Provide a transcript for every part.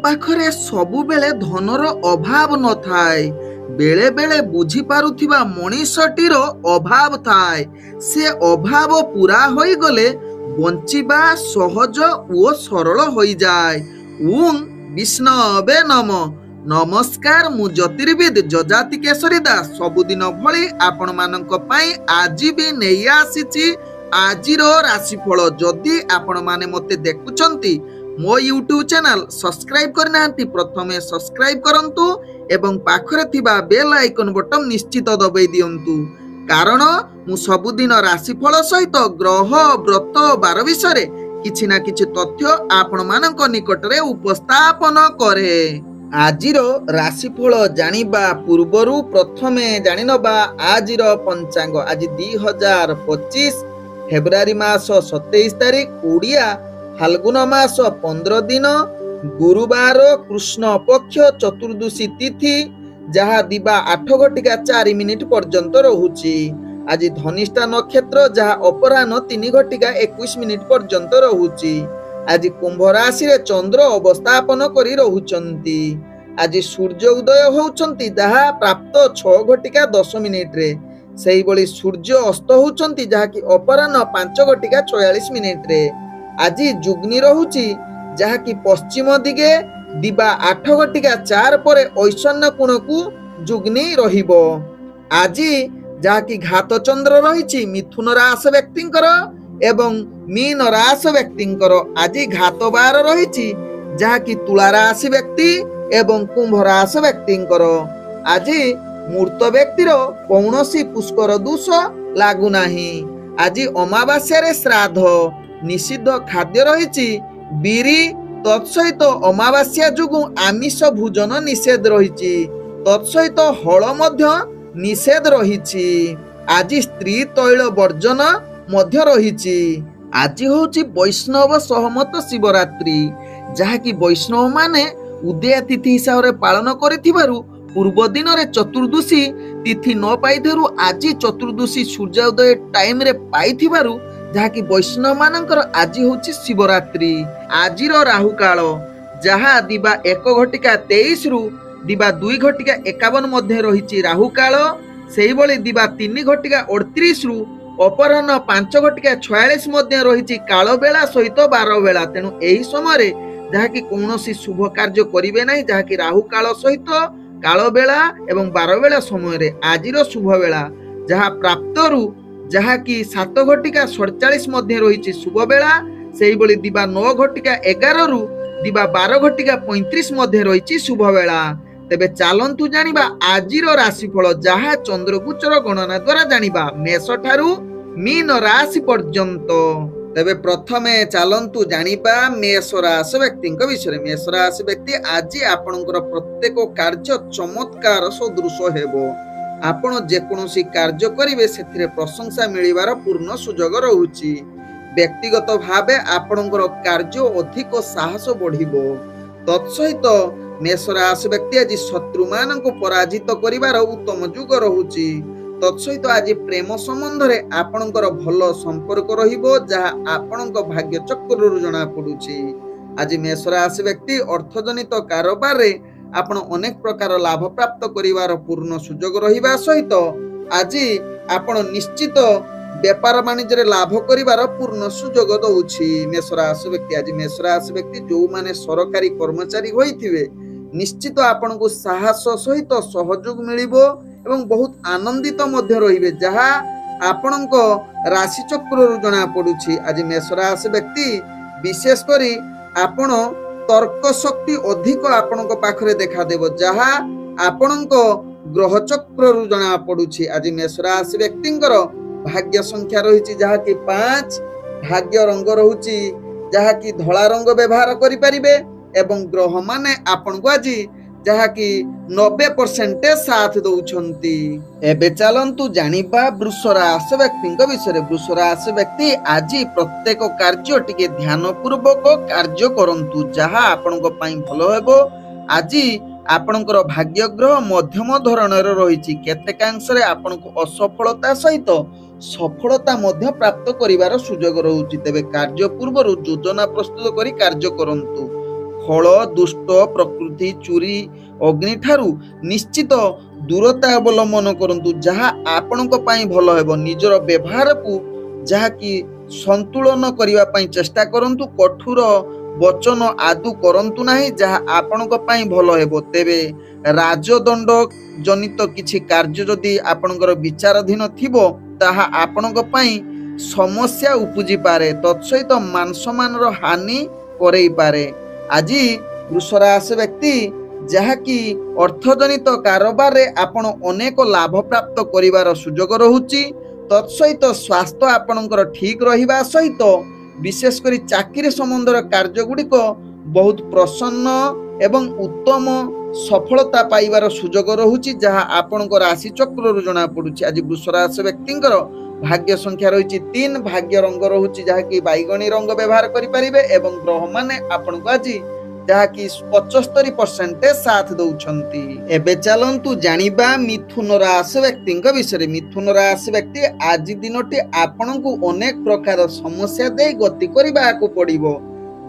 ପାଖରେ ସବୁବେଳେ ଧନର ଅଭାବ ନଥାଏ। ବେଳେ ବେଳେ ବୁଝିପାରୁଥିବା ମଣିଷଟିର ଅଭାବ ଥାଏ। ସେ ଅଭାବ ପୂରା ହୋଇଗଲେ ବଞ୍ଚିବା ସହଜ ଓ ସରଳ ହୋଇଯାଏ। ଉଁ ବିଷ୍ଣବେ ନମ। ନମସ୍କାର, ମୁଁ ଜ୍ୟୋତିର୍ବିଦ ଯଜାତି କେଶରୀ ଦାସ ସବୁଦିନ ଭଳି ଆପଣମାନଙ୍କ ପାଇଁ ଆଜି ବି ନେଇ ଆସିଛି ଆଜିର ରାଶିଫଳ। ଯଦି ଆପଣମାନେ ମୋତେ ଦେଖୁଛନ୍ତି, ମୋ ୟୁଟ୍ୟୁବ ଚ୍ୟାନେଲ ସବସ୍କ୍ରାଇବ କରିନାହାନ୍ତି, ପ୍ରଥମେ ସବସ୍କ୍ରାଇବ କରନ୍ତୁ ଏବଂ ପାଖରେ ଥିବା ବେଲ ଆଇକନ ବଟନ ନିଶ୍ଚିତ ଦବାଇ ଦିଅନ୍ତୁ, କାରଣ ମୁଁ ସବୁଦିନ ରାଶିଫଳ ସହିତ ଗ୍ରହ ବ୍ରତ ବାର ବିଷୟରେ କିଛି ନା କିଛି ତଥ୍ୟ ଆପଣମାନଙ୍କ ନିକଟରେ ଉପସ୍ଥାପନ କରେ। ଆଜିର ରାଶିଫଳ ଜାଣିବା ପୂର୍ବରୁ ପ୍ରଥମେ ଜାଣିନେବା ଆଜିର ପଞ୍ଚାଙ୍ଗ। ଆଜି 2025 ଫେବୃଆରୀ ମାସ 27 ତାରିଖ, ଓଡ଼ିଆ ଫାଲ୍ଗୁନ ମାସ 15 ଦିନ, ଗୁରୁବାର, କୃଷ୍ଣ ପକ୍ଷ ଚତୁର୍ଦ୍ଦଶୀ ତିଥି, ଯାହା ଦିବା 8:04 ପର୍ଯ୍ୟନ୍ତ ରହୁଛି। ଆଜି ଧନିଷ୍ଠା ନକ୍ଷତ୍ର, ଯାହା ଅପରାହ୍ନ 3:21 ପର୍ଯ୍ୟନ୍ତ ରହୁଛି। ଆଜି କୁମ୍ଭ ରାଶିରେ ଚନ୍ଦ୍ର ଅବସ୍ଥାପନ କରି ରହୁଛନ୍ତି। ଆଜି ସୂର୍ଯ୍ୟ ଉଦୟ ହେଉଛନ୍ତି, ଯାହା ପ୍ରାପ୍ତ 6:10 ସେହିଭଳି ସୂର୍ଯ୍ୟ ଅସ୍ତ ହେଉଛନ୍ତି, ଯାହାକି ଅପରାହ୍ନ 5:46। ଆଜି ଯୁଗ୍ନି ରହୁଛି, ଯାହାକି ପଶ୍ଚିମ ଦିଗେ ଦିବା 8:04 ପରେ ଐଶାନ୍ୟ କୋଣକୁ ଯୁଗ୍ନି ରହିବ। ଆଜି ଯାହାକି ଘାତ ଚନ୍ଦ୍ର ରହିଛି ମିଥୁନ ରାଶି ବ୍ୟକ୍ତିଙ୍କର ଏବଂ ମୀନ ରାଶି ବ୍ୟକ୍ତିଙ୍କର। ଆଜି ଘାତ ବାର ରହିଛି, ଯାହାକି ତୁଳା ରାଶି ବ୍ୟକ୍ତି ଏବଂ କୁମ୍ଭ ରାଶି ବ୍ୟକ୍ତିଙ୍କର। ଆଜି ମୂର୍ତ୍ତ ବ୍ୟକ୍ତିର କୌଣସି ପୁଷ୍କର ଦୋଷ ଲାଗୁନାହିଁ। ଆଜି ଅମାବାସ୍ୟାରେ ଶ୍ରାଦ୍ଧ। ନିଷିଦ୍ଧ ଖାଦ୍ୟ ରହିଛି ବିରି, ତତ୍ସହିତ ଅମାବାସ୍ୟା ଯୋଗୁଁ ଆମିଷ ଭୋଜନ ନିଷେଧ ରହିଛି। ତତ୍ସହିତ ହଳ ମଧ୍ୟ ନିଷେଧ ରହିଛି। ଆଜି ସ୍ତ୍ରୀ ତୈଳ ବର୍ଜନ ମଧ୍ୟ ରହିଛି। ଆଜି ହେଉଛି ବୈଷ୍ଣବ ସହମତ ଶିବରାତ୍ରି, ଯାହାକି ବୈଷ୍ଣବ ମାନେ ଉଦୟା ତିଥି ହିସାବରେ ପାଳନ କରିଥିବାରୁ ପୂର୍ବ ଦିନରେ ଚତୁର୍ଦ୍ଦଶୀ ତିଥି ନ ପାଇଥିବାରୁ ଆଜି ଚତୁର୍ଦ୍ଦଶୀ ସୂର୍ଯ୍ୟୋଦୟ ଟାଇମରେ ପାଇଥିବାରୁ, ଯାହାକି ବୈଷ୍ଣବ ମାନଙ୍କର ଆଜି ହେଉଛି ଶିବରାତ୍ରି। ଆଜିର ରାହୁ କାଳ, ଯାହା ଦିବା 1:23 ରୁ ଦିବା 2:51 ମଧ୍ୟ ରହିଛି ରାହୁ କାଳ। ସେହିଭଳି ଦିବା 3:38 ରୁ ଅପରାହ୍ନ 5:46 ମଧ୍ୟ ରହିଛି କାଳ ବେଳା ସହିତ ବାର ବେଳା। ତେଣୁ ଏହି ସମୟରେ ଯାହାକି କୌଣସି ଶୁଭ କାର୍ଯ୍ୟ କରିବେ ନାହିଁ, ଯାହାକି ରାହୁ କାଳ ସହିତ କାଳ ବେଳା ଏବଂ ବାର ବେଳା ସମୟରେ ଆଜିର ଶୁଭ ବେଳା, ଯାହା ପ୍ରାପ୍ତରୁ ଯାହାକି 7:47 ମଧ୍ୟ ରହିଛି ଶୁଭ ବେଳା। ସେହିଭଳି ଦିବା 9:11 ରୁ ଦିବା 12:35 ମଧ୍ୟ ରହିଛି ଶୁଭ ବେଳା। ତେବେ ଚାଲନ୍ତୁ ଜାଣିବା ଆଜିର ରାଶିଫଳ, ଯାହା ଚନ୍ଦ୍ରଗୋଚର ଗଣନା ଦ୍ୱାରା ଜାଣିବା ମେଷ ଠାରୁ ମୀନ ରାଶି ପର୍ଯ୍ୟନ୍ତ। ତେବେ ପ୍ରଥମେ ଚାଲନ୍ତୁ ଜାଣିବା ମେଷ ରାଶି ବ୍ୟକ୍ତିଙ୍କ ବିଷୟରେ। ମେଷ ରାଶି ବ୍ୟକ୍ତି, ଆଜି ଆପଣଙ୍କର ପ୍ରତ୍ୟେକ କାର୍ଯ୍ୟ ଚମତ୍କାର ସଦୃଶ ହେବ। ଆପଣ ଯେକୌଣସି କାର୍ଯ୍ୟ କରିବେ ସେଥିରେ ପ୍ରଶଂସା ମିଳିବାର ପୂର୍ଣ୍ଣ ସୁଯୋଗ ରହୁଛି। ବ୍ୟକ୍ତିଗତ ଭାବେ ଆପଣଙ୍କର କାର୍ଯ୍ୟ ଅଧିକ ସାହସ ବଢ଼ିବ। ତତ୍ସହିତ ମେଷ ରାଶି ବ୍ୟକ୍ତି ଆଜି ଶତ୍ରୁମାନଙ୍କୁ ପରାଜିତ କରିବାର ଉତ୍ତମ ଯୁଗ ରହୁଛି। ତତ୍ସହିତ ଆଜି ପ୍ରେମ ସମ୍ବନ୍ଧରେ ଆପଣଙ୍କର ଭଲ ସମ୍ପର୍କ ରହିବ, ଯାହା ଆପଣଙ୍କ ଭାଗ୍ୟ ଚକ୍ରରୁ ଜଣାପଡ଼ୁଛି। ଆଜି ମେଷ ରାଶି ବ୍ୟକ୍ତି ଅର୍ଥଜନିତ କାରବାରରେ ଆପଣ ଅନେକ ପ୍ରକାର ଲାଭ ପ୍ରାପ୍ତ କରିବାର ପୂର୍ଣ୍ଣ ସୁଯୋଗ ରହିବା ସହିତ ଆଜି ଆପଣ ନିଶ୍ଚିତ ବେପାର ବାଣିଜ୍ୟରେ ଲାଭ କରିବାର ପୂର୍ଣ୍ଣ ସୁଯୋଗ ଦଉଛି ମେଷ ରାଶି ବ୍ୟକ୍ତି। ଆଜି ମେଷ ରାଶି ବ୍ୟକ୍ତି ଯେଉଁମାନେ ସରକାରୀ କର୍ମଚାରୀ ହୋଇଥିବେ, ନିଶ୍ଚିତ ଆପଣଙ୍କୁ ସାହସ ସହିତ ସହଯୋଗ ମିଳିବ ଏବଂ ବହୁତ ଆନନ୍ଦିତ ମଧ୍ୟ ରହିବେ, ଯାହା ଆପଣଙ୍କ ରାଶି ଚକ୍ରରୁ ଜଣାପଡ଼ୁଛି। ଆଜି ମେଷ ରାଶି ବ୍ୟକ୍ତି ବିଶେଷ କରି ଆପଣ ତର୍କ ଶକ୍ତି ଅଧିକ ଆପଣଙ୍କ ପାଖରେ ଦେଖାଦେବ, ଯାହା ଆପଣଙ୍କ ଗ୍ରହ ଚକ୍ରରୁ ଜଣାପଡ଼ୁଛି। ଆଜି ମେଷ ରାଶି ବ୍ୟକ୍ତିଙ୍କର ଭାଗ୍ୟ ସଂଖ୍ୟା ରହିଛି ଯାହାକି 5, ଭାଗ୍ୟ ରଙ୍ଗ ରହୁଛି ଯାହାକି ଧଳା ରଙ୍ଗ ବ୍ୟବହାର କରିପାରିବେ ଏବଂ ଗ୍ରହମାନେ ଆପଣଙ୍କୁ ଆଜି ଯାହାକି 90% ସାଥ ଦଉଛନ୍ତି। ଏବେ ଚାଲନ୍ତୁ ଜାଣିବା ବୃଷ ରାଶି ବ୍ୟକ୍ତିଙ୍କ ବିଷୟରେ। ବୃଷ ରାଶି ବ୍ୟକ୍ତି, ଆଜି ପ୍ରତ୍ୟେକ କାର୍ଯ୍ୟ ଟିକେ ଧ୍ୟାନ ପୂର୍ବକ କାର୍ଯ୍ୟ କରନ୍ତୁ, ଯାହା ଆପଣଙ୍କ ପାଇଁ ଭଲ ହେବ। ଆଜି ଆପଣଙ୍କର ଭାଗ୍ୟ ଗ୍ରହ ମଧ୍ୟମ ଧରଣର ରହିଛି। କେତେକାଂଶରେ ଆପଣଙ୍କୁ ଅସଫଳତା ସହିତ ସଫଳତା ମଧ୍ୟ ପ୍ରାପ୍ତ କରିବାର ସୁଯୋଗ ରହୁଛି। ତେବେ କାର୍ଯ୍ୟ ପୂର୍ବରୁ ଯୋଜନା ପ୍ରସ୍ତୁତ କରି କାର୍ଯ୍ୟ କରନ୍ତୁ। ଫଳ, ଦୁଷ୍ଟ ପ୍ରକୃତି, ଚୋରି, ଅଗ୍ନି ଠାରୁ ନିଶ୍ଚିତ ଦୂରତା ଅବଲମ୍ବନ କରନ୍ତୁ, ଯାହା ଆପଣଙ୍କ ପାଇଁ ଭଲ ହେବ। ନିଜର ବ୍ୟବହାରକୁ ଯାହାକି ସନ୍ତୁଳନ କରିବା ପାଇଁ ଚେଷ୍ଟା କରନ୍ତୁ। କଠୋର ବଚନ ଆଦୌ କରନ୍ତୁ ନାହିଁ, ଯାହା ଆପଣଙ୍କ ପାଇଁ ଭଲ ହେବ। ତେବେ ରାଜଦଣ୍ଡ ଜନିତ କିଛି କାର୍ଯ୍ୟ ଯଦି ଆପଣଙ୍କର ବିଚାରାଧୀନ ଥିବ, ତାହା ଆପଣଙ୍କ ପାଇଁ ସମସ୍ୟା ଉପୁଜିପାରେ, ତତ୍ସହିତ ମାନ ସମ୍ମାନର ହାନି କରେଇପାରେ। ଆଜି ବୃଷ ରାଶି ବ୍ୟକ୍ତି ଯାହାକି ଅର୍ଥଜନିତ କାରବାରରେ ଆପଣ ଅନେକ ଲାଭ ପ୍ରାପ୍ତ କରିବାର ସୁଯୋଗ ରହୁଛି। ତତ୍ସହିତ ସ୍ୱାସ୍ଥ୍ୟ ଆପଣଙ୍କର ଠିକ ରହିବା ସହିତ ବିଶେଷ କରି ଚାକିରି ସମ୍ବନ୍ଧର କାର୍ଯ୍ୟଗୁଡ଼ିକ ବହୁତ ପ୍ରସନ୍ନ ଏବଂ ଉତ୍ତମ ସଫଳତା ପାଇବାର ସୁଯୋଗ ରହୁଛି, ଯାହା ଆପଣଙ୍କ ରାଶି ଚକ୍ରରୁ ଜଣାପଡ଼ୁଛି। ଆଜି ବୃଷ ରାଶି ବ୍ୟକ୍ତିଙ୍କର ଭାଗ୍ୟ ସଂଖ୍ୟା ରହିଛି 3, ଭାଗ୍ୟ ରଙ୍ଗ ରହୁଛି ଯାହାକି ବାଇଗଣୀ ରଙ୍ଗ ବ୍ୟବହାର କରିପାରିବେ ଏବଂ ଗ୍ରହମାନେ ଆପଣଙ୍କୁ ଆଜି ଯାହାକି 75% ସାଥ ଦଉଛନ୍ତି। ଏବେ ଚାଲନ୍ତୁ ଜାଣିବା ମିଥୁନ ରାଶି ବ୍ୟକ୍ତିଙ୍କ ବିଷୟରେ। ମିଥୁନ ରାଶି ବ୍ୟକ୍ତି ଆଜି ଦିନଟି ଆପଣଙ୍କୁ ଅନେକ ପ୍ରକାର ସମସ୍ୟା ଦେଇ ଗତି କରିବାକୁ ପଡ଼ିବ,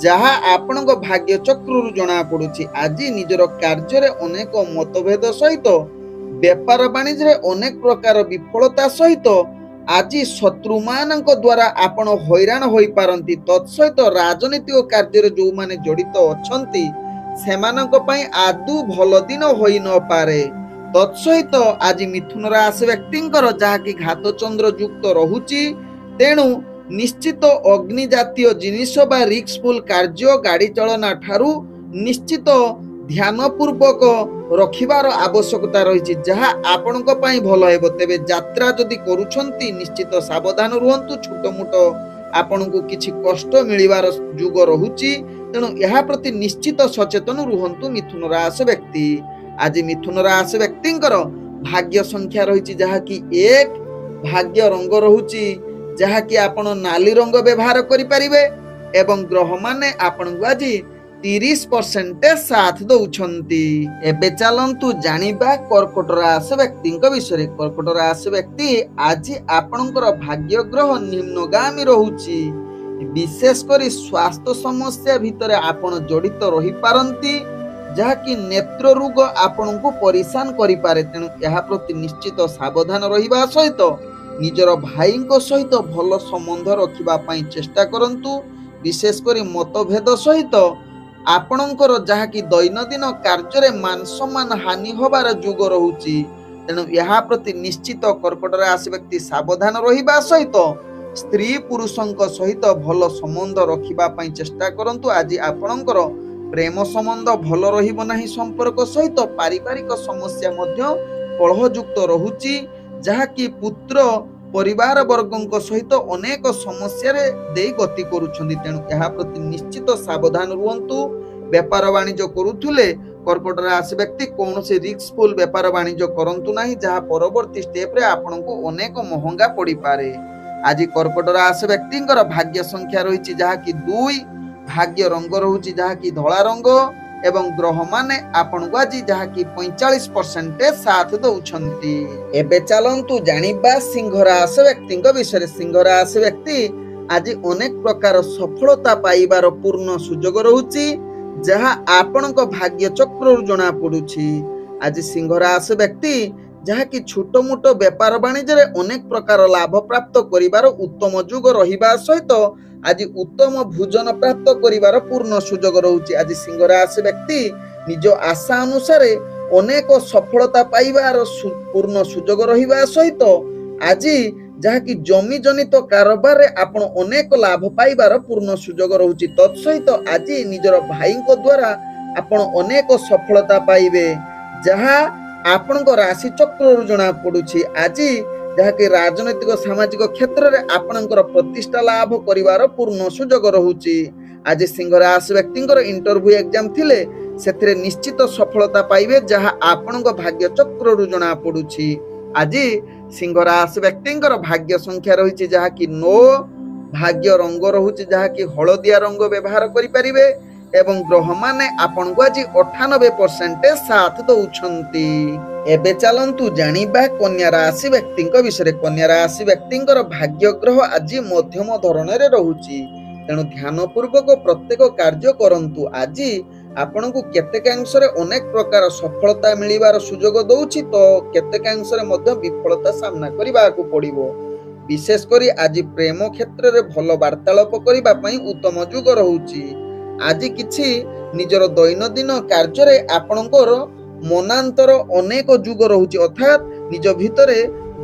ଯାହା ଆପଣଙ୍କ ଭାଗ୍ୟ ଚକ୍ରରୁ ଜଣାପଡ଼ୁଛି। ଆଜି ନିଜର କାର୍ଯ୍ୟରେ ଅନେକ ମତଭେଦ ସହିତ, ବେପାର ବାଣିଜ୍ୟରେ ଅନେକ ପ୍ରକାର ବିଫଳତା ସହିତ ଆଜି ଶତ୍ରୁମାନଙ୍କ ଦ୍ୱାରା ଆପଣ ହଇରାଣ ହୋଇପାରନ୍ତି। ତତ୍ସହିତ ରାଜନୈତିକ କାର୍ଯ୍ୟରେ ଯେଉଁମାନେ ଜଡ଼ିତ ଅଛନ୍ତି ସେମାନଙ୍କ ପାଇଁ ଆଦୌ ଭଲ ଦିନ ହୋଇନପାରେ। ତତ୍ସହିତ ଆଜି ମିଥୁନ ରାଶି ବ୍ୟକ୍ତିଙ୍କର ଯାହାକି ଘାତ ଚନ୍ଦ୍ର ଯୁକ୍ତ ରହୁଛି, ତେଣୁ ନିଶ୍ଚିତ ଅଗ୍ନି ଜାତୀୟ ଜିନିଷ ବା ରିସ୍କଫୁଲ କାର୍ଯ୍ୟ, ଗାଡ଼ି ଚାଳନା ଠାରୁ ନିଶ୍ଚିତ ଧ୍ୟାନ ପୂର୍ବକ ରଖିବାର ଆବଶ୍ୟକତା ରହିଛି, ଯାହା ଆପଣଙ୍କ ପାଇଁ ଭଲ ହେବ। ତେବେ ଯାତ୍ରା ଯଦି କରୁଛନ୍ତି ନିଶ୍ଚିତ ସାବଧାନ ରୁହନ୍ତୁ। ଛୋଟ ମୋଟ ଆପଣଙ୍କୁ କିଛି କଷ୍ଟ ମିଳିବାର ଯୋଗ ରହୁଛି, ତେଣୁ ଏହା ପ୍ରତି ନିଶ୍ଚିତ ସଚେତନ ରୁହନ୍ତୁ ମିଥୁନ ରାଶି ବ୍ୟକ୍ତି। ଆଜି ମିଥୁନ ରାଶି ବ୍ୟକ୍ତିଙ୍କର ଭାଗ୍ୟ ସଂଖ୍ୟା ରହିଛି ଯାହାକି 1, ଭାଗ୍ୟ ରଙ୍ଗ ରହୁଛି ଯାହାକି ଆପଣ ନାଲି ରଙ୍ଗ ବ୍ୟବହାର କରିପାରିବେ ଏବଂ ଗ୍ରହମାନେ ଆପଣଙ୍କୁ ଆଜି 30% ସାଥ ଦଉଛନ୍ତି। ଏବେ ଚାଲନ୍ତୁ ଜାଣିବା କର୍କଟ ରାଶି ବ୍ୟକ୍ତିଙ୍କ ବିଷୟରେ। କର୍କଟ ରାଶି ବ୍ୟକ୍ତି ଆଜି ଆପଣଙ୍କର ଭାଗ୍ୟ ଗ୍ରହ ନିମ୍ନଗାମୀ ରହୁଛି। ବିଶେଷ କରି ସ୍ୱାସ୍ଥ୍ୟ ସମସ୍ୟା ଭିତରେ ଆପଣ ଜଡ଼ିତ ରହିପାରନ୍ତି, ଯାହାକି ନେତ୍ର ରୋଗ ଆପଣଙ୍କୁ ପରିଶାନ କରିପାରେ। ତେଣୁ ଏହା ପ୍ରତି ନିଶ୍ଚିତ ସାବଧାନ ରହିବା ସହିତ ନିଜର ଭାଇଙ୍କ ସହିତ ଭଲ ସମ୍ବନ୍ଧ ରଖିବା ପାଇଁ ଚେଷ୍ଟା କରନ୍ତୁ। ବିଶେଷ କରି ମତଭେଦ ସହିତ ଆପଣଙ୍କର ଯାହାକି ଦୈନନ୍ଦିନ କାର୍ଯ୍ୟରେ ମାନ ସମ୍ମାନ ହାନି ହେବାର ଯୋଗ ରହୁଛି। ତେଣୁ ଏହା ପ୍ରତି ନିଶ୍ଚିତ କର୍କଟ ରାଶି ବ୍ୟକ୍ତି ସାବଧାନ ରହିବା ସହିତ ସ୍ତ୍ରୀ ପୁରୁଷଙ୍କ ସହିତ ଭଲ ସମ୍ବନ୍ଧ ରଖିବା ପାଇଁ ଚେଷ୍ଟା କରନ୍ତୁ। ଆଜି ଆପଣଙ୍କର ପ୍ରେମ ସମ୍ବନ୍ଧ ଭଲ ରହିବ ନାହିଁ। ସମ୍ପର୍କ ସହିତ ପାରିବାରିକ ସମସ୍ୟା ମଧ୍ୟ କଳହଯୁକ୍ତ ରହୁଛି, ଯାହାକି ପୁତ୍ର ପରିବାର ବର୍ଗଙ୍କ ସହିତ ଅନେକ ସମସ୍ୟାରେ ଦେଇ ଗତି କରୁଛନ୍ତି। ତେଣୁ ଏହା ପ୍ରତି ନିଶ୍ଚିତ ସାବଧାନ ରୁହନ୍ତୁ। ବେପାର ବାଣିଜ୍ୟ କରୁଥିଲେ କର୍କଟ ରାଶି ବ୍ୟକ୍ତି କୌଣସି ରିସ୍କଫୁଲ ବେପାର ବାଣିଜ୍ୟ କରନ୍ତୁ ନାହିଁ, ଯାହା ପରବର୍ତ୍ତୀ ଷ୍ଟେପରେ ଆପଣଙ୍କୁ ଅନେକ ମହଙ୍ଗା ପଡ଼ିପାରେ। ଆଜି କର୍କଟ ରାଶି ବ୍ୟକ୍ତିଙ୍କର ଭାଗ୍ୟ ସଂଖ୍ୟା ରହିଛି ଯାହାକି 2, ଭାଗ୍ୟ ରଙ୍ଗ ରହୁଛି ଯାହାକି ଧଳା ରଙ୍ଗ ଏବଂ ଗ୍ରହମାନେ ଆପଣଙ୍କୁ ଆଜି ଯାହାକି 45% ସାଥ ଦଉଛନ୍ତି। ଏବେ ଚାଲନ୍ତୁ ଜାଣିବା ସିଂହ ରାଶି ବ୍ୟକ୍ତିଙ୍କ ବିଷୟରେ। ସିଂହ ରାଶି ବ୍ୟକ୍ତି ଆଜି ଅନେକ ପ୍ରକାର ସଫଳତା ପାଇବାର ପୂର୍ଣ୍ଣ ସୁଯୋଗ ରହୁଛି, ଯାହା ଆପଣଙ୍କ ଭାଗ୍ୟ ଚକ୍ରରୁ ଜଣାପଡ଼ୁଛି। ଆଜି ସିଂହ ରାଶି ବ୍ୟକ୍ତି ଯାହାକି ଛୋଟ ମୋଟ ବେପାର ବାଣିଜ୍ୟରେ ଅନେକ ପ୍ରକାର ଲାଭ ପ୍ରାପ୍ତ କରିବାର ଉତ୍ତମ ଯୋଗ ରହିବା ସହିତ ଆଜି ଉତ୍ତମ ଭୋଜନ ପ୍ରାପ୍ତ କରିବାର ପୂର୍ଣ୍ଣ ସୁଯୋଗ ରହୁଛି। ଆଜି ସିଂହ ରାଶି ବ୍ୟକ୍ତି ନିଜ ଆଶା ଅନୁସାରେ ଅନେକ ସଫଳତା ପାଇବାର ପୂର୍ଣ୍ଣ ସୁଯୋଗ ରହିବା ସହିତ ଆଜି ଯାହାକି ଜମି ଜନିତ କାରବାରରେ ଆପଣ ଅନେକ ଲାଭ ପାଇବାର ପୂର୍ଣ୍ଣ ସୁଯୋଗ ରହୁଛି। ତତ୍ସହିତ ଆଜି ନିଜର ଭାଇଙ୍କ ଦ୍ୱାରା ଆପଣ ଅନେକ ସଫଳତା ପାଇବେ, ଯାହା ଆପଣଙ୍କ ରାଶି ଚକ୍ରରୁ ଜଣାପଡ଼ୁଛି। ଆଜି ଯାହାକି ରାଜନୈତିକ ସାମାଜିକ କ୍ଷେତ୍ରରେ ଆପଣଙ୍କର ପ୍ରତିଷ୍ଠା ଲାଭ କରିବାର ପୂର୍ଣ୍ଣ ସୁଯୋଗ ରହୁଛି। ଆଜି ସିଂହ ରାଶି ବ୍ୟକ୍ତିଙ୍କର ଇଣ୍ଟରଭ୍ୟୁ ଏକ୍ଜାମ ଥିଲେ ସେଥିରେ ନିଶ୍ଚିତ ସଫଳତା ପାଇବେ, ଯାହା ଆପଣଙ୍କ ଭାଗ୍ୟ ଚକ୍ରରୁ ଜଣାପଡ଼ୁଛି। ଆଜି ସିଂହ ରାଶି ବ୍ୟକ୍ତିଙ୍କର ଭାଗ୍ୟ ସଂଖ୍ୟା ରହିଛି ଯାହାକି 9, ଭାଗ୍ୟ ରଙ୍ଗ ରହୁଛି ଯାହାକି ହଳଦିଆ ରଙ୍ଗ ବ୍ୟବହାର କରିପାରିବେ ଏବଂ ଗ୍ରହମାନେ ଆପଣଙ୍କୁ ଆଜି 98% ସାଥ ଦଉଛନ୍ତି। ଏବେ ଚାଲନ୍ତୁ ଜାଣିବା କନ୍ୟା ରାଶି ବ୍ୟକ୍ତିଙ୍କ ବିଷୟରେ। କନ୍ୟା ରାଶି ବ୍ୟକ୍ତିଙ୍କର ଭାଗ୍ୟ ଗ୍ରହ ଆଜି ମଧ୍ୟମ ଧରଣରେ ରହୁଛି, ତେଣୁ ଧ୍ୟାନ ପୂର୍ବକ ପ୍ରତ୍ୟେକ କାର୍ଯ୍ୟ କରନ୍ତୁ। ଆଜି ଆପଣଙ୍କୁ କେତେକାଂଶରେ ଅନେକ ପ୍ରକାର ସଫଳତା ମିଳିବାର ସୁଯୋଗ ଦଉଛି ତ କେତେକାଂଶରେ ମଧ୍ୟ ବିଫଳତା ସାମ୍ନା କରିବାକୁ ପଡ଼ିବ। ବିଶେଷ କରି ଆଜି ପ୍ରେମ କ୍ଷେତ୍ରରେ ଭଲ ବାର୍ତ୍ତାଳାପ କରିବା ପାଇଁ ଉତ୍ତମ ଯୁଗ ରହୁଛି। ଆଜି କିଛି ନିଜର ଦୈନନ୍ଦିନ କାର୍ଯ୍ୟରେ ଆପଣଙ୍କର ମନାନ୍ତର ଅନେକ ଯୁଗ ରହୁଛି, ଅର୍ଥାତ୍ ନିଜ ଭିତରେ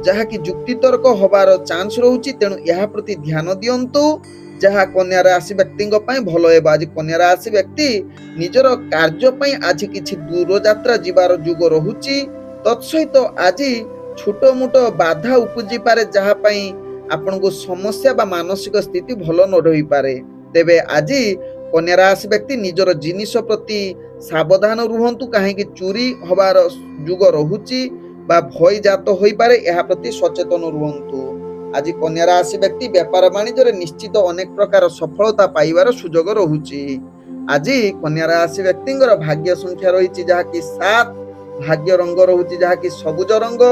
ଯାହାକି ଯୁକ୍ତିତର୍କ ହବାର ଚାନ୍ସ ରହୁଛି। ତେଣୁ ଏହା ପ୍ରତି ଧ୍ୟାନ ଦିଅନ୍ତୁ, ଯାହା କନ୍ୟା ରାଶି ବ୍ୟକ୍ତିଙ୍କ ପାଇଁ ଭଲ ହେବ। ଆଜି କନ୍ୟା ରାଶି ବ୍ୟକ୍ତି ନିଜର କାର୍ଯ୍ୟ ପାଇଁ ଆଜି କିଛି ଦୂରଯାତ୍ରା ଯିବାର ଯୁଗ ରହୁଛି। ତତ୍ସହିତ ଆଜି ଛୋଟ ମୋଟ ବାଧା ଉପୁଜିପାରେ, ଯାହା ପାଇଁ ଆପଣଙ୍କୁ ସମସ୍ୟା ବା ମାନସିକ ସ୍ଥିତି ଭଲ ନ ରହିପାରେ। ତେବେ ଆଜି କନ୍ୟା ରାଶି ବ୍ୟକ୍ତି ନିଜର ଜିନିଷ ପ୍ରତି ସାବଧାନ ରୁହନ୍ତୁ, କାହିଁକି ଚୋରି ହବାର ଯୁଗ ରହୁଛି ବା ଭୟ ଜାତ ହୋଇପାରେ, ଏହା ପ୍ରତି ସଚେତନ ରୁହନ୍ତୁ। ଆଜି କନ୍ୟା ରାଶି ବ୍ୟକ୍ତି ବେପାର ବାଣିଜ୍ୟରେ ନିଶ୍ଚିତ ଅନେକ ପ୍ରକାର ସଫଳତା ପାଇବାର ସୁଯୋଗ ରହୁଛି। ଆଜି କନ୍ୟା ରାଶି ବ୍ୟକ୍ତିଙ୍କର ଭାଗ୍ୟ ସଂଖ୍ୟା ରହିଛି ଯାହାକି 7, ଭାଗ୍ୟ ରଙ୍ଗ ରହୁଛି ଯାହାକି ସବୁଜ ରଙ୍ଗ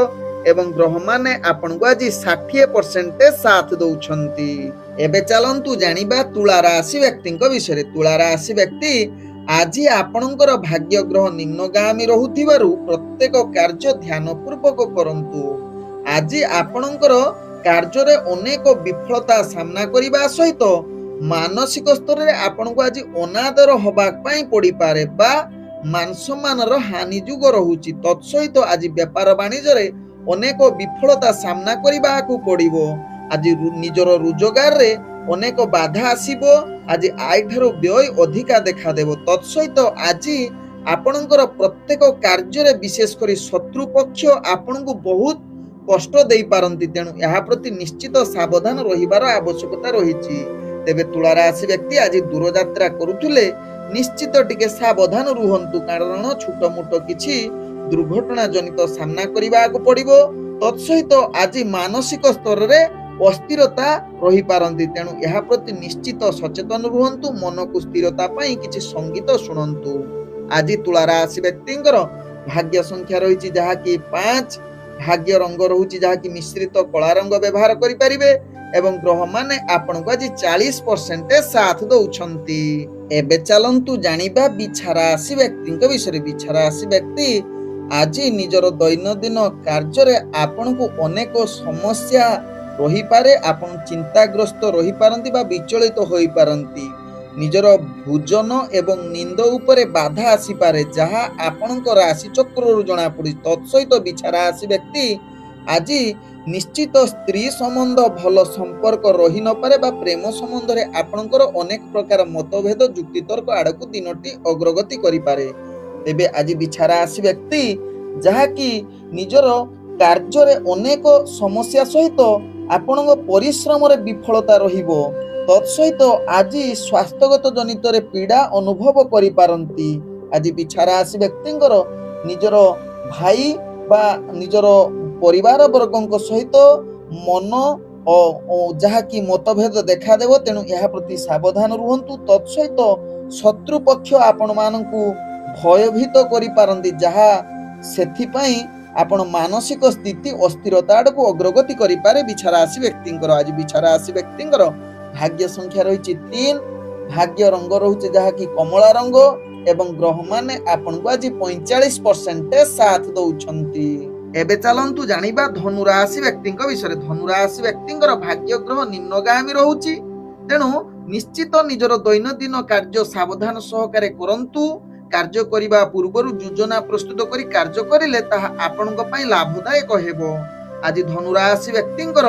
ଏବଂ ଗ୍ରହମାନେ ଆପଣଙ୍କୁ ଆଜି 60% ସାଥ ଦଉଛନ୍ତି। ଏବେ ଚାଲନ୍ତୁ ଜାଣିବା ତୁଳା ରାଶି ବ୍ୟକ୍ତିଙ୍କ ବିଷୟରେ। ତୁଳା ରାଶି ବ୍ୟକ୍ତି ଆଜି ଆପଣଙ୍କର ଭାଗ୍ୟ ଗ୍ରହ ନିମ୍ନଗାମୀ ରହୁଥିବାରୁ ପ୍ରତ୍ୟେକ କାର୍ଯ୍ୟ ଧ୍ୟାନ ପୂର୍ବକ କରନ୍ତୁ। ଆଜି ଆପଣଙ୍କର କାର୍ଯ୍ୟରେ ଅନେକ ବିଫଳତା ସାମ୍ନା କରିବା ସହିତ ମାନସିକ ସ୍ତରରେ ଆପଣଙ୍କୁ ଆଜି ଅନାଦର ହବା ପାଇଁ ପଡ଼ିପାରେ ବା ମାନ ସମ୍ମାନର ହାନି ଯୁଗ ରହୁଛି। ତତ୍ସହିତ ଆଜି ବେପାର ବାଣିଜ୍ୟରେ ଅନେକ ବିଫଳତା ସାମ୍ନା କରିବାକୁ ପଡ଼ିବ। ଆଜି ନିଜର ରୋଜଗାରରେ ଅନେକ ବାଧା ଆସିବ। ଆଜି ଆୟ ଠାରୁ ବ୍ୟୟ ଅଧିକା ଦେଖାଦେବ। ତତ୍ସହିତ ଆଜି ଆପଣଙ୍କର ପ୍ରତ୍ୟେକ କାର୍ଯ୍ୟରେ ବିଶେଷ କରି ଶତ୍ରୁ ପକ୍ଷ ଆପଣଙ୍କୁ ବହୁତ କଷ୍ଟ ଦେଇପାରନ୍ତି। ତେଣୁ ଏହା ପ୍ରତି ନିଶ୍ଚିତ ସାବଧାନ ରହିବାର ଆବଶ୍ୟକତା ରହିଛି। ତେବେ ତୁଳା ରାଶି ବ୍ୟକ୍ତି ଆଜି ଦୂରଯାତ୍ରା କରୁଥିଲେ ନିଶ୍ଚିତ ଟିକେ ସାବଧାନ ରୁହନ୍ତୁ, କାରଣ ଛୋଟ ମୋଟ କିଛି ଦୁର୍ଘଟଣା ଜନିତ ସାମ୍ନା କରିବାକୁ ପଡ଼ିବ। ତତ୍ସହିତ ଆଜି ମାନସିକ ସ୍ତରରେ ଅସ୍ଥିରତା ରହିପାରନ୍ତି। ତେଣୁ ଏହା ପ୍ରତି ନିଶ୍ଚିତ ସଚେତନ ରୁହନ୍ତୁ। ମନକୁ ସ୍ଥିରତା ପାଇଁ କିଛି ସଙ୍ଗୀତ ଶୁଣନ୍ତୁ। ଆଜି ତୁଳା ରାଶି ବ୍ୟକ୍ତିଙ୍କର ଭାଗ୍ୟ ସଂଖ୍ୟା ରହିଛି ଯାହାକି 5, ଭାଗ୍ୟ ରଙ୍ଗ ରହୁଛି ଯାହାକି ମିଶ୍ରିତ କଳା ରଙ୍ଗ ବ୍ୟବହାର କରିପାରିବେ ଏବଂ ଗ୍ରହମାନେ ଆପଣଙ୍କୁ ଆଜି 40% ସାଥ ଦଉଛନ୍ତି। ଏବେ ଚାଲନ୍ତୁ ଜାଣିବା ବିଛା ରାଶି ବ୍ୟକ୍ତିଙ୍କ ବିଷୟରେ। ବିଛା ରାଶି ବ୍ୟକ୍ତି ଆଜି ନିଜର ଦୈନନ୍ଦିନ କାର୍ଯ୍ୟରେ ଆପଣଙ୍କୁ ଅନେକ ସମସ୍ୟା ରହିପାରେ। ଆପଣ ଚିନ୍ତାଗ୍ରସ୍ତ ରହିପାରନ୍ତି ବା ବିଚଳିତ ହୋଇପାରନ୍ତି। ନିଜର ଭୋଜନ ଏବଂ ନିନ୍ଦ ଉପରେ ବାଧା ଆସିପାରେ, ଯାହା ଆପଣଙ୍କ ରାଶି ଚକ୍ରରୁ ଜଣାପଡ଼ୁଛି। ତତ୍ସହିତ ବିଛା ରାଶି ବ୍ୟକ୍ତି ଆଜି ନିଶ୍ଚିତ ସ୍ତ୍ରୀ ସମ୍ବନ୍ଧ ଭଲ ସମ୍ପର୍କ ରହି ନପାରେ ବା ପ୍ରେମ ସମ୍ବନ୍ଧରେ ଆପଣଙ୍କର ଅନେକ ପ୍ରକାର ମତଭେଦ ଯୁକ୍ତିତର୍କ ଆଡ଼କୁ ଦିନଟି ଅଗ୍ରଗତି କରିପାରେ। ତେବେ ଆଜି ବିଛା ରାଶି ବ୍ୟକ୍ତି ଯାହାକି ନିଜର କାର୍ଯ୍ୟରେ ଅନେକ ସମସ୍ୟା ସହିତ ଆପଣଙ୍କ ପରିଶ୍ରମରେ ବିଫଳତା ରହିବ। ତତ୍ସହିତ ଆଜି ସ୍ୱାସ୍ଥ୍ୟଗତ ଜନିତରେ ପୀଡ଼ା ଅନୁଭବ କରିପାରନ୍ତି। ଆଜି ବିଛା ରାଶି ବ୍ୟକ୍ତିଙ୍କର ନିଜର ଭାଇ ବା ନିଜର ପରିବାର ବର୍ଗଙ୍କ ସହିତ ମନ ଯାହାକି ମତଭେଦ ଦେଖାଦେବ। ତେଣୁ ଏହା ପ୍ରତି ସାବଧାନ ରୁହନ୍ତୁ। ତତ୍ସହିତ ଶତ୍ରୁ ପକ୍ଷ ଆପଣମାନଙ୍କୁ ଭୟଭୀତ କରିପାରନ୍ତି, ଯାହା ସେଥିପାଇଁ ଆପଣ ମାନସିକ ସ୍ଥିତି ଅସ୍ଥିରତା ଆଡ଼କୁ ଅଗ୍ରଗତି କରିପାରେ ବିଛା ରାଶି ବ୍ୟକ୍ତିଙ୍କର। ଆଜି ବିଛା ରାଶି ବ୍ୟକ୍ତିଙ୍କର ଭାଗ୍ୟ ସଂଖ୍ୟା ରହିଛି 3, ଭାଗ୍ୟ ରଙ୍ଗ ରହୁଛି ଯାହାକି କମଳା ରଙ୍ଗ ଏବଂ ଗ୍ରହମାନେ ଆପଣଙ୍କୁ ଆଜି 45% ସାଥ ଦଉଛନ୍ତି। ଏବେ ଚାଲନ୍ତୁ ଜାଣିବା ଧନୁ ରାଶି ବ୍ୟକ୍ତିଙ୍କ ବିଷୟରେ। ଧନୁ ରାଶି ବ୍ୟକ୍ତିଙ୍କର ଭାଗ୍ୟ ଗ୍ରହ ନିମ୍ନଗାମୀ ରହୁଛି। ତେଣୁ ନିଶ୍ଚିତ ନିଜର ଦୈନନ୍ଦିନ କାର୍ଯ୍ୟ ସାବଧାନ ସହକାରେ କରନ୍ତୁ। କାର୍ଯ୍ୟ କରିବା ପୂର୍ବରୁ ଯୋଜନା ପ୍ରସ୍ତୁତ କରି କାର୍ଯ୍ୟ କରିଲେ ତାହା ଆପଣଙ୍କ ପାଇଁ ଲାଭଦାୟକ ହେବ। ଆଜି ଧନୁ ରାଶି ବ୍ୟକ୍ତିଙ୍କର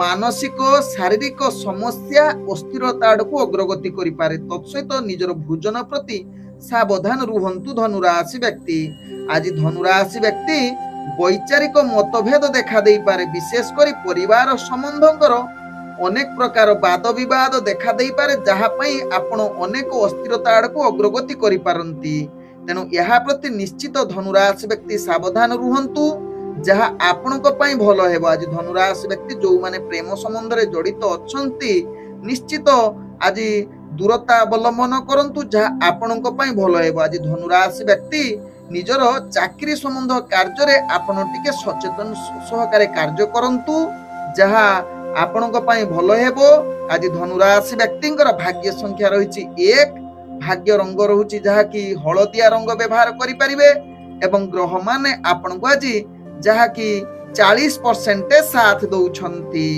ମାନସିକ ଶାରୀରିକ ସମସ୍ୟା ଅସ୍ଥିରତା ଆଡ଼କୁ ଅଗ୍ରଗତି କରିପାରେ। ତତ୍ସହିତ ନିଜର ଭୋଜନ ପ୍ରତି ସାବଧାନ ରୁହନ୍ତୁ ଧନୁ ରାଶି ବ୍ୟକ୍ତି। ଆଜି ଧନୁ ରାଶି ବ୍ୟକ୍ତି ବୈଚାରିକ ମତଭେଦ ଦେଖା ଦେଇପାରେ। ବିଶେଷ କରି ପରିବାର ସମ୍ବନ୍ଧଙ୍କର ଅନେକ ପ୍ରକାର ବାଦ ବିବାଦ ଦେଖା ଦେଇପାରେ, ଯାହା ପାଇଁ ଆପଣ ଅନେକ ଅସ୍ଥିରତା ଆଡ଼କୁ ଅଗ୍ରଗତି କରିପାରନ୍ତି। ତେଣୁ ଏହା ପ୍ରତି ନିଶ୍ଚିତ ଧନୁ ରାଶି ବ୍ୟକ୍ତି ସାବଧାନ ରୁହନ୍ତୁ, ଯାହା ଆପଣଙ୍କ ପାଇଁ ଭଲ ହେବ। ଆଜି ଧନୁ ରାଶି ବ୍ୟକ୍ତି ଯେଉଁମାନେ ପ୍ରେମ ସମ୍ବନ୍ଧରେ ଜଡ଼ିତ ଅଛନ୍ତି ନିଶ୍ଚିତ ଆଜି ଦୂରତା ଅବଲମ୍ବନ କରନ୍ତୁ, ଯାହା ଆପଣଙ୍କ ପାଇଁ ଭଲ ହେବ। ଆଜି ଧନୁ ରାଶି ବ୍ୟକ୍ତି ନିଜର ଚାକିରି ସମ୍ବନ୍ଧ କାର୍ଯ୍ୟରେ ଆପଣ ଟିକେ ସଚେତନ ସହକାରେ କାର୍ଯ୍ୟ କରନ୍ତୁ, ଯାହା ଆପଣଙ୍କ ପାଇଁ ଭଲ ହେବ। ଆଜି ଧନୁ ରାଶି ବ୍ୟକ୍ତିଙ୍କର ଭାଗ୍ୟ ସଂଖ୍ୟା ରହିଛି 1, ଭାଗ୍ୟ ରଙ୍ଗ ରହୁଛି ଯାହାକି ହଳଦିଆ ରଙ୍ଗ ବ୍ୟବହାର କରିପାରିବେ ଏବଂ ଗ୍ରହ ମାନେ ଆପଣଙ୍କୁ ଆଜି ଯାହାକି 40% ସାଥ ଦଉଛନ୍ତି।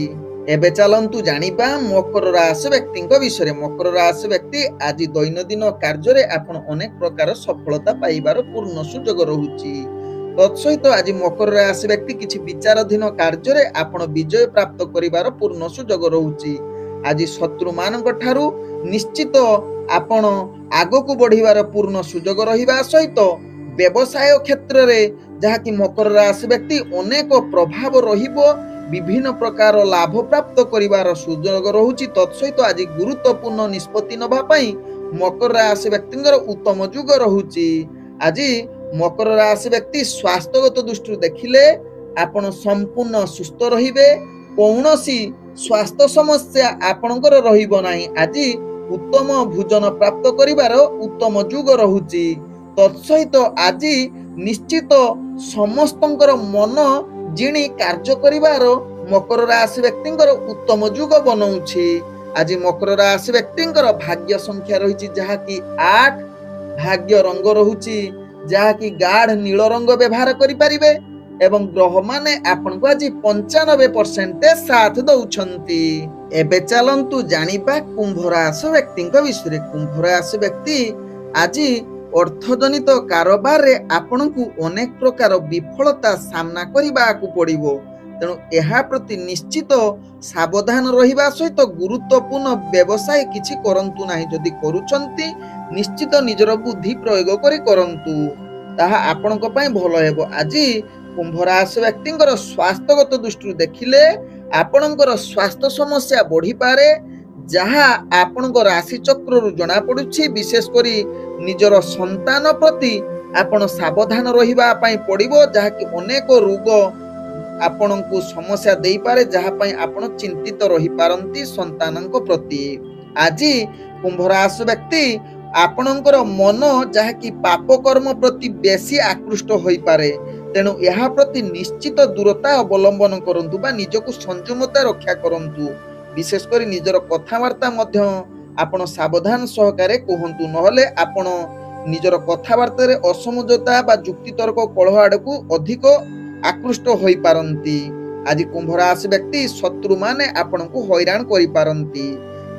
ଏବେ ଚାଲନ୍ତୁ ଜାଣିବା ମକର ରାଶି ବ୍ୟକ୍ତିଙ୍କ ବିଷୟରେ। ମକର ରାଶି ବ୍ୟକ୍ତି ଆଜି ଦୈନନ୍ଦିନ କାର୍ଯ୍ୟରେ ଆପଣ ଅନେକ ପ୍ରକାର ସଫଳତା ପାଇବାର ପୂର୍ଣ୍ଣ ସୁଯୋଗ ରହୁଛି। ତତ୍ସହିତ ଆଜି ମକର ରାଶି ବ୍ୟକ୍ତି କିଛି ବିଚାରାଧୀନ କାର୍ଯ୍ୟରେ ଆପଣ ବିଜୟ ପ୍ରାପ୍ତ କରିବାର ପୂର୍ଣ୍ଣ ସୁଯୋଗ ରହୁଛି। ଆଜି ଶତ୍ରୁମାନଙ୍କ ଠାରୁ ନିଶ୍ଚିତ ଆପଣ ଆଗକୁ ବଢିବାର ପୂର୍ଣ୍ଣ ସୁଯୋଗ ରହିବା ସହିତ ବ୍ୟବସାୟ କ୍ଷେତ୍ରରେ ଯାହାକି ମକର ରାଶି ବ୍ୟକ୍ତି ଅନେକ ପ୍ରଭାବ ରହିବ, ବିଭିନ୍ନ ପ୍ରକାର ଲାଭ ପ୍ରାପ୍ତ କରିବାର ସୁଯୋଗ ରହୁଛି। ତତ୍ସହିତ ଆଜି ଗୁରୁତ୍ୱପୂର୍ଣ୍ଣ ନିଷ୍ପତ୍ତି ନେବା ପାଇଁ ମକର ରାଶି ବ୍ୟକ୍ତିଙ୍କର ଉତ୍ତମ ଯୁଗ ରହୁଛି। ଆଜି ମକର ରାଶି ବ୍ୟକ୍ତି ସ୍ୱାସ୍ଥ୍ୟଗତ ଦୃଷ୍ଟିରୁ ଦେଖିଲେ ଆପଣ ସମ୍ପୂର୍ଣ୍ଣ ସୁସ୍ଥ ରହିବେ, କୌଣସି ସ୍ୱାସ୍ଥ୍ୟ ସମସ୍ୟା ଆପଣଙ୍କର ରହିବ ନାହିଁ। ଆଜି ଉତ୍ତମ ଭୋଜନ ପ୍ରାପ୍ତ କରିବାର ଉତ୍ତମ ଯୁଗ ରହୁଛି। ତତ୍ସହିତ ଆଜି ନିଶ୍ଚିତ ସମସ୍ତଙ୍କର ମନ ଜିଣି କାର୍ଯ୍ୟ କରିବାର ମକର ରାଶି ବ୍ୟକ୍ତିଙ୍କର ଉତ୍ତମ ଯୁଗ ବନଉଛି। ଆଜି ମକର ରାଶି ବ୍ୟକ୍ତିଙ୍କର ଭାଗ୍ୟ ସଂଖ୍ୟା ରହିଛି ଯାହାକି 8, ଭାଗ୍ୟ ରଙ୍ଗ ରହୁଛି ଯାହାକି ଗାଢ ନୀଳ ରଙ୍ଗ ବ୍ୟବହାର କରିପାରିବେ ଏବଂ ଗ୍ରହ ମାନେ ଆପଣଙ୍କୁ ଆଜି 95% ସାଥ ଦଉଛନ୍ତି। ଏବେ ଚାଲନ୍ତୁ ଜାଣିବା କୁମ୍ଭ ରାଶି ବ୍ୟକ୍ତିଙ୍କ ବିଷୟରେ। କୁମ୍ଭ ରାଶି ବ୍ୟକ୍ତି ଆଜି ଅର୍ଥଜନିତ କାରବାରରେ ଆପଣଙ୍କୁ ଅନେକ ପ୍ରକାର ବିଫଳତା ସାମ୍ନା କରିବାକୁ ପଡିବ, ତେଣୁ ଏହା ପ୍ରତି ନିଶ୍ଚିତ ସାବଧାନ ରହିବା ସହିତ ଗୁରୁତ୍ୱପୂର୍ଣ୍ଣ ବ୍ୟବସାୟ କିଛି କରନ୍ତୁ ନାହିଁ। ଯଦି କରୁଛନ୍ତି ନିଶ୍ଚିତ ନିଜର ବୁଦ୍ଧି ପ୍ରୟୋଗ କରି କରନ୍ତୁ, ତାହା ଆପଣଙ୍କ ପାଇଁ ଭଲ ହେବ। ଆଜି କୁମ୍ଭ ରାଶି ବ୍ୟକ୍ତିଙ୍କର ସ୍ୱାସ୍ଥ୍ୟଗତ ଦୃଷ୍ଟିରୁ ଦେଖିଲେ ଆପଣଙ୍କର ସ୍ୱାସ୍ଥ୍ୟ ସମସ୍ୟା ବଢିପାରେ, ଯାହା ଆପଣଙ୍କ ରାଶି ଚକ୍ରରୁ ଜଣା ପଡୁଛି। ବିଶେଷ କରି ନିଜର ସନ୍ତାନ ପ୍ରତି ଆପଣ ସାବଧାନ ରହିବା ପାଇଁ ପଡିବ, ଯାହାକି ଅନେକ ରୋଗ ଆପଣଙ୍କୁ ସମସ୍ୟା ଦେଇପାରେ, ଯାହା ପାଇଁ ଆପଣ ଚିନ୍ତିତ ରହିପାରନ୍ତି ସନ୍ତାନଙ୍କ ପ୍ରତି। ଆଜି କୁମ୍ଭ ରାଶି ବ୍ୟକ୍ତି ଆପଣଙ୍କର ମନ ଯାହାକି ପାପ କର୍ମ ପ୍ରତି ବେଶୀ ଆକୃଷ୍ଟ ହୋଇପାରେ, ତେଣୁ ଏହା ପ୍ରତି ନିଶ୍ଚିତ ଦୂରତା ଅବଲମ୍ବନ କରନ୍ତୁ ବା ନିଜକୁ ସଂଯମତା ରକ୍ଷା କରନ୍ତୁ। ବିଶେଷ କରି ନିଜର କଥାବାର୍ତ୍ତା ମଧ୍ୟ ଆପଣ ସାବଧାନ ସହକାରେ କୁହନ୍ତୁ, ନହେଲେ ଆପଣ ନିଜର କଥାବାର୍ତ୍ତାରେ ଅସମଝୋତା ବା ଯୁକ୍ତିତର୍କ କଳହ ଆଡକୁ ଅଧିକ ଆକୃଷ୍ଟ ହୋଇପାରନ୍ତି। ଆଜି କୁମ୍ଭ ରାଶି ବ୍ୟକ୍ତି ଶତ୍ରୁମାନେ ଆପଣଙ୍କୁ ହଇରାଣ କରିପାରନ୍ତି।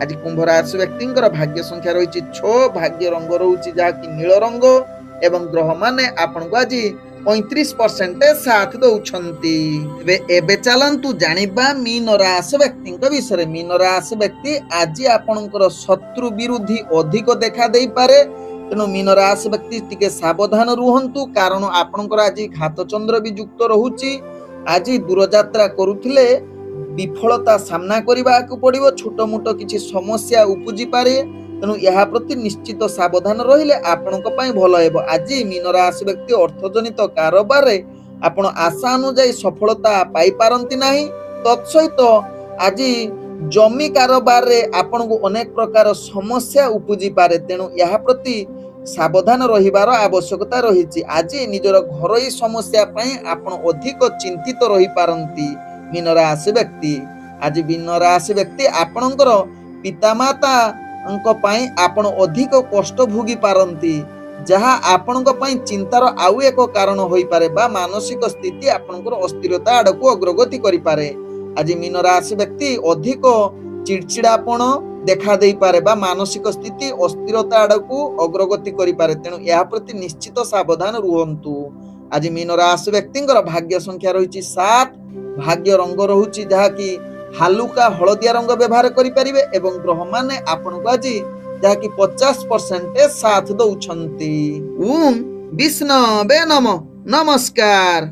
ଆଜି କୁମ୍ଭ ରାଶି ବ୍ୟକ୍ତିଙ୍କର ଭାଗ୍ୟ ସଂଖ୍ୟା ରହିଛି 6, ଭାଗ୍ୟ ରଙ୍ଗ ରହୁଛି ଯାହାକି ନୀଳ ରଙ୍ଗ ଏବଂ ଗ୍ରହ ମାନେ ଆପଣଙ୍କୁ ଆଜି 35% ସାଥ ଦଉଛନ୍ତି। ଏବେ ଚାଲନ୍ତୁ ଜାଣିବା ମୀନ ରାଶି ବ୍ୟକ୍ତିଙ୍କ ବିଷୟରେ। ମୀନ ରାଶି ବ୍ୟକ୍ତି ଆଜି ଆପଣଙ୍କର ଶତ୍ରୁ ବିରୋଧୀ ଅଧିକ ଦେଖା ଦେଇପାରେ, ତେଣୁ ମୀନ ରାଶି ବ୍ୟକ୍ତି ଟିକେ ସାବଧାନ ରୁହନ୍ତୁ, କାରଣ ଆପଣଙ୍କର ଆଜି ଘାତ ଚନ୍ଦ୍ର ବି ଯୁକ୍ତ ରହୁଛି। ଆଜି ଦୂରଯାତ୍ରା କରୁଥିଲେ ବିଫଳତା ସାମ୍ନା କରିବାକୁ ପଡିବ, ଛୋଟ ମୋଟ କିଛି ସମସ୍ୟା ଉପୁଜି ପାରେ, ତେଣୁ ଏହା ପ୍ରତି ନିଶ୍ଚିତ ସାବଧାନ ରହିଲେ ଆପଣଙ୍କ ପାଇଁ ଭଲ ହେବ। ଆଜି ମୀନ ରାଶି ବ୍ୟକ୍ତି ଅର୍ଥଜନିତ କାରବାରରେ ଆପଣ ଆଶା ଅନୁଯାୟୀ ସଫଳତା ପାଇପାରନ୍ତି ନାହିଁ। ତତ୍ସହିତ ଆଜି ଜମି କାରବାରରେ ଆପଣଙ୍କୁ ଅନେକ ପ୍ରକାର ସମସ୍ୟା ଉପୁଜି ପାରେ, ତେଣୁ ଏହା ପ୍ରତି ସାବଧାନ ରହିବାର ଆବଶ୍ୟକତା ରହିଛି। ଆଜି ନିଜର ଘରୋଇ ସମସ୍ୟା ପାଇଁ ଆପଣ ଅଧିକ ଚିନ୍ତିତ ରହିପାରନ୍ତି ମୀନ ରାଶି ବ୍ୟକ୍ତି। ଆଜି ମୀନ ରାଶି ବ୍ୟକ୍ତି ଆପଣଙ୍କର ପିତାମାତାଙ୍କ ପାଇଁ ଆପଣ ଅଧିକ କଷ୍ଟ ଭୋଗି ପାରନ୍ତି, ଯାହା ଆପଣଙ୍କ ପାଇଁ ଚିନ୍ତାର ଆଉ ଏକ କାରଣ ହୋଇପାରେ ବା ମାନସିକ ସ୍ଥିତି ଆପଣଙ୍କର ଅସ୍ଥିରତା ଆଡକୁ ଅଗ୍ରଗତି କରିପାରେ। ଆଜି ମୀନ ରାଶି ବ୍ୟକ୍ତି ଅଧିକ ଚିଡଚିଡାପଣ ଦେଖା ଦେଇପାରେ ବା ମାନସିକ ସ୍ଥିତି ଅସ୍ଥିରତା ଆଡକୁ ଅଗ୍ରଗତି କରିପାରେ, ତେଣୁ ଏହା ପ୍ରତି ନିଶ୍ଚିତ ସାବଧାନ ରୁହନ୍ତୁ। ଆଜି ମୀନ ରାଶି ବ୍ୟକ୍ତିଙ୍କର ଭାଗ୍ୟ ସଂଖ୍ୟା ରହିଛି 7, ଭାଗ୍ୟ ରଙ୍ଗ ରହୁଛି ଯାହାକି ହାଲୁକା ହଳଦିଆ ରଙ୍ଗ ବ୍ୟବହାର କରିପାରିବେ ଏବଂ ଗ୍ରହ ମାନେ ଆପଣଙ୍କୁ ଆଜି ଯାହାକି 50% ସାଥ ଦଉଛନ୍ତି। ଓମ୍ ବିଷ୍ଣବେ ନମଃ। ନମସ୍କାର।